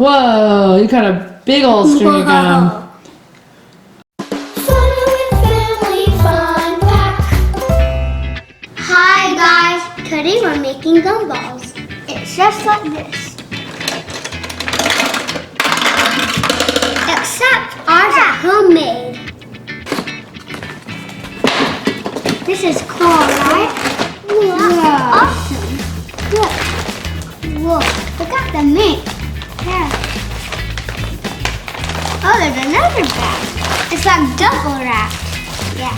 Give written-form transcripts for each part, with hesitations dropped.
Whoa, you got a big old string of gum. Hi guys, today we're making gumballs. It's just like this. Except ours are homemade. This is cool, right? Yeah. Awesome. Look. Whoa, look at the mink. Yeah. Oh, there's another bag. It's like double wrapped. Yeah.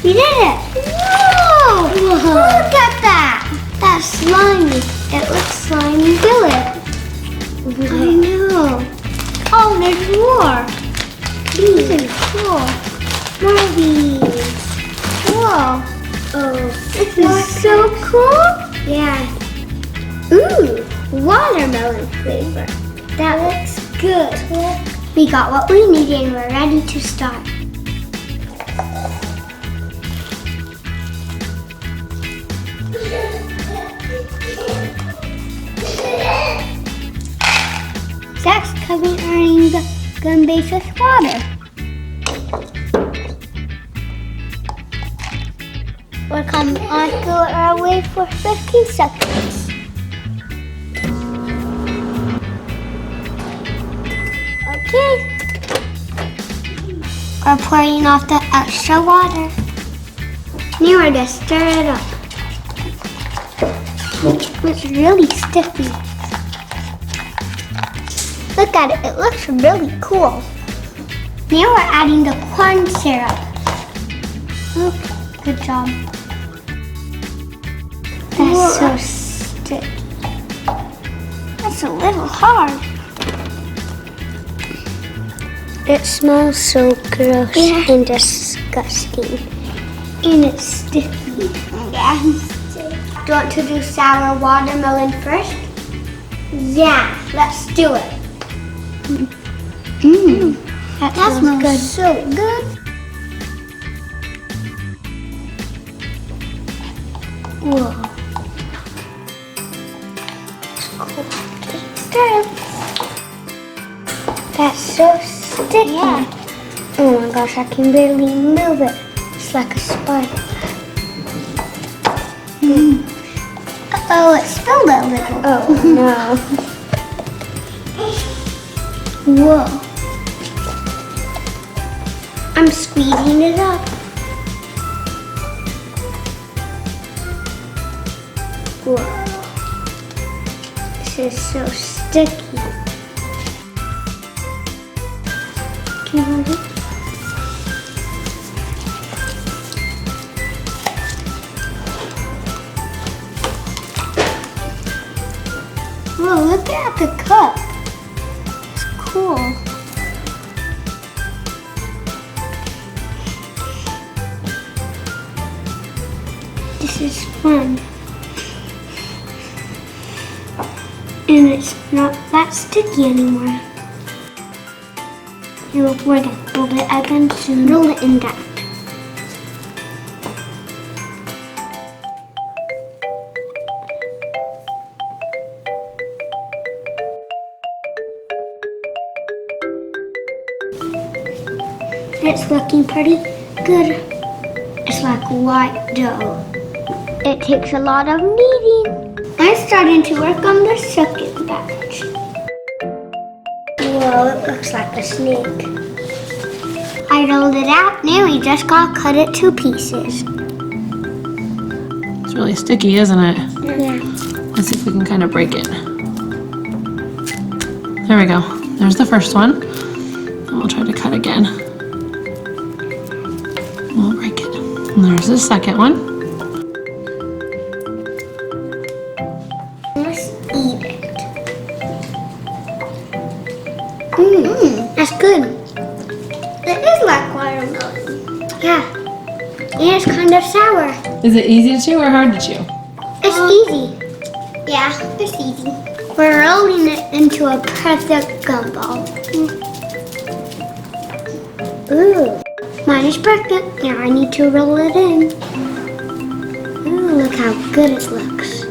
We did it! Whoa! Look at that! That's slimy. It looks slimy. Feel it. I know. Oh, there's more. These are cool. More of these. Whoa. Oh, this is so cool. Yeah. Ooh, watermelon flavor. That looks good. We got what we need and we're ready to start. Zach's covering the gum base with water. We'll come onto our way for 15 seconds. Okay. We're pouring off the extra water. Now we're going to stir it up. It's really sticky. Look at it, it looks really cool. Now we're adding the corn syrup. Okay, good job. That's so sticky. That's a little hard. It smells so gross and disgusting. And it's sticky. Yeah. Do you want to do sour watermelon first? Yeah, let's do it. That smells good. So good. Whoa. Cool. Stir. That's so sticky. Yeah. Oh my gosh, I can barely move it. It's like a spider. Oh, it spilled a little. Oh no. Whoa. I'm squeezing it up. Whoa. This is so sticky. Can you hold it? Whoa, look at the cup. It's cool. This is fun. And it's not that sticky anymore. And we're going to roll it again soon. Roll it in that. It's looking pretty good. It's like white dough. It takes a lot of kneading. I'm starting to work on the second batch. Whoa, it looks like a snake. I rolled it out. Now we just gotta cut it to pieces. It's really sticky, isn't it? Yeah. Let's see if we can kind of break it. There we go. There's the first one. And we'll try to cut again. We'll break it. And there's the second one. Let's eat it. That's good. It is like watermelon. Yeah. And it's kind of sour. Is it easy to chew or hard to chew? It's easy. Yeah, it's easy. We're rolling it into a perfect gumball. Ooh, mine is perfect. Now I need to roll it in. Ooh, look how good it looks.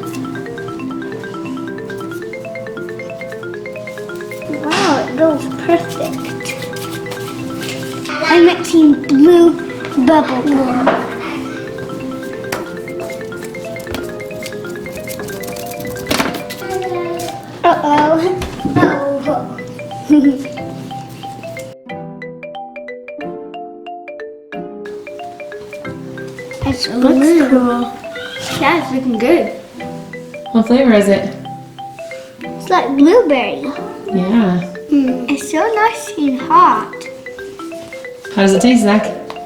Wow, it goes perfect. I'm mixing blue bubblegum. Uh-oh. It looks cool. Yeah, it's looking good. What flavor is it? It's like blueberry. Yeah. It's so nice and hot. How does it taste, Zach?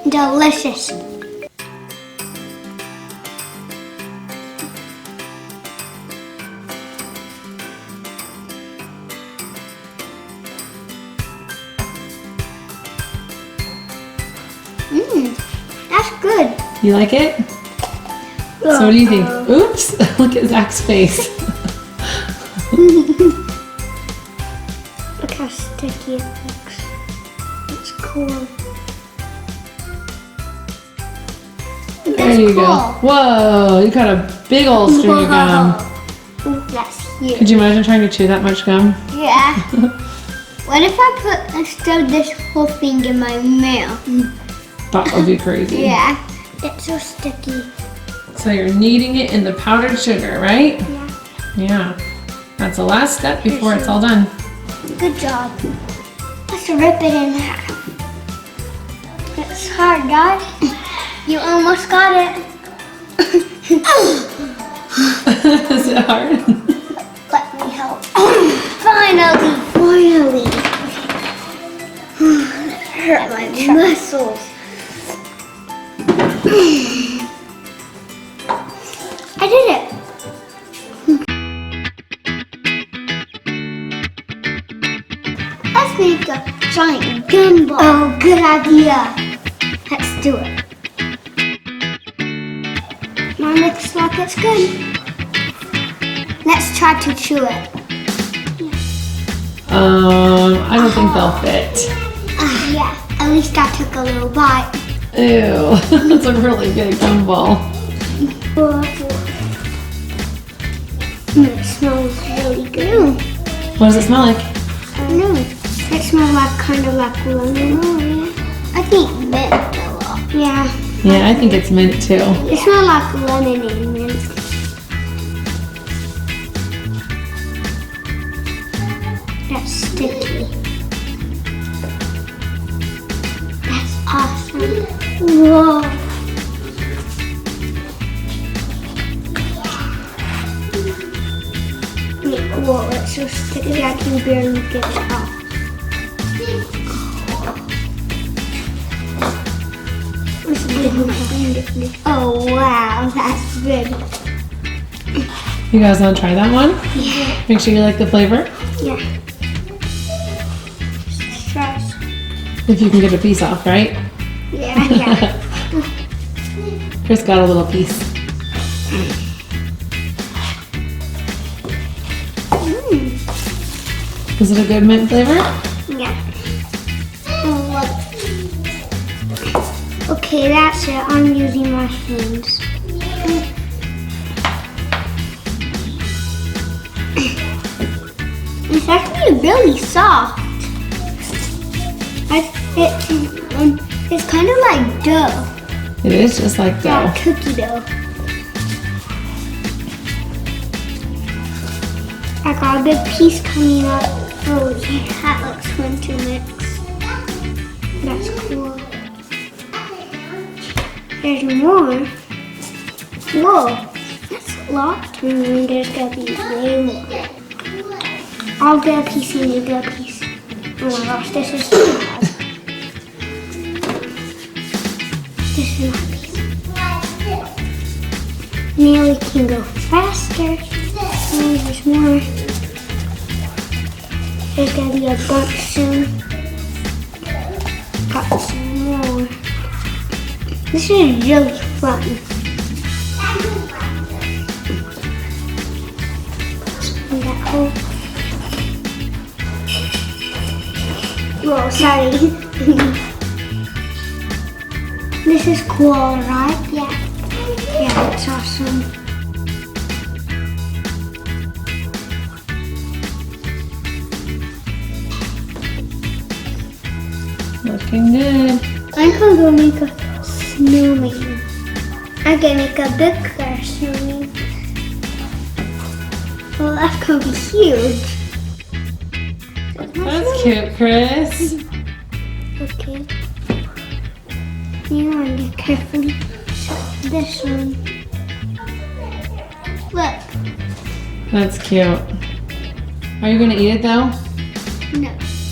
Delicious. That's good. You like it? So what do you think? Oops! Look at Zach's face. Look how sticky it looks. It's cool. There you go. Whoa! You got a big old string of gum. Ooh, that's huge. Could you imagine trying to chew that much gum? Yeah. What if I stuff this whole thing in my mouth? That would be crazy. Yeah. It's so sticky. So you're kneading it in the powdered sugar, right? Yeah. Yeah. That's the last step before it's all done. Good job. Let's rip it in half. It's hard, guys. You almost got it. Is it hard? Let me help. Finally. Hurt my muscles. I did it. Let's make a giant gumball. Oh, good idea. Let's do it. Mine looks like it's good. Let's try to chew it. I don't think they'll fit. Yeah, at least I took a little bite. Ew, that's a really big gumball. It smells really good. What does it smell like? I don't know. It smells like kind of like lemon. I think mint though. Yeah. Yeah, I think it's mint too. It smells like lemon and mint. That's sticky. That's awesome. Whoa. Whoa, it's so sticky I can barely get it off. Oh wow, that's good. You guys want to try that one? Yeah. Make sure you like the flavor. Yeah. Stress. If you can get a piece off, right? Yeah. Chris got a little piece. Is it a good mint flavor? Yeah. Okay, that's it. I'm using my hands. It's actually really soft. It's kind of like dough. It is just like dough. Yeah, cookie dough. I got a big piece coming up. Oh, that looks fun to mix. That's cool. There's more. Whoa, that's a lot. There's gonna be way more. I'll get a piece and you get a piece. Oh my gosh, this is so hard. This is my piece. Now we can go faster. Oh, there's more. There's gonna be a bunch soon. Got some more. This is really fun. Spin that hole. Whoa, sorry. This is cool, right? Yeah. Yeah, that's awesome. looking good. I'm gonna go make a snowman. I'm gonna make a bigger snowman. Well, that's gonna be huge. That's cute, Chris. Okay. You want to carefully shut this one. Look. That's cute. Are you gonna eat it though? No.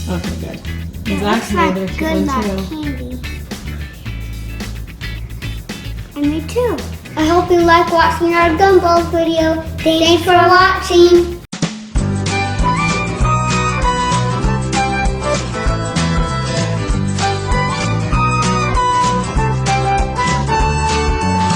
Okay, good. It Zach's looks made like their good one luck too. candy. And me too. I hope you like watching our Gumballs video. Thanks for watching.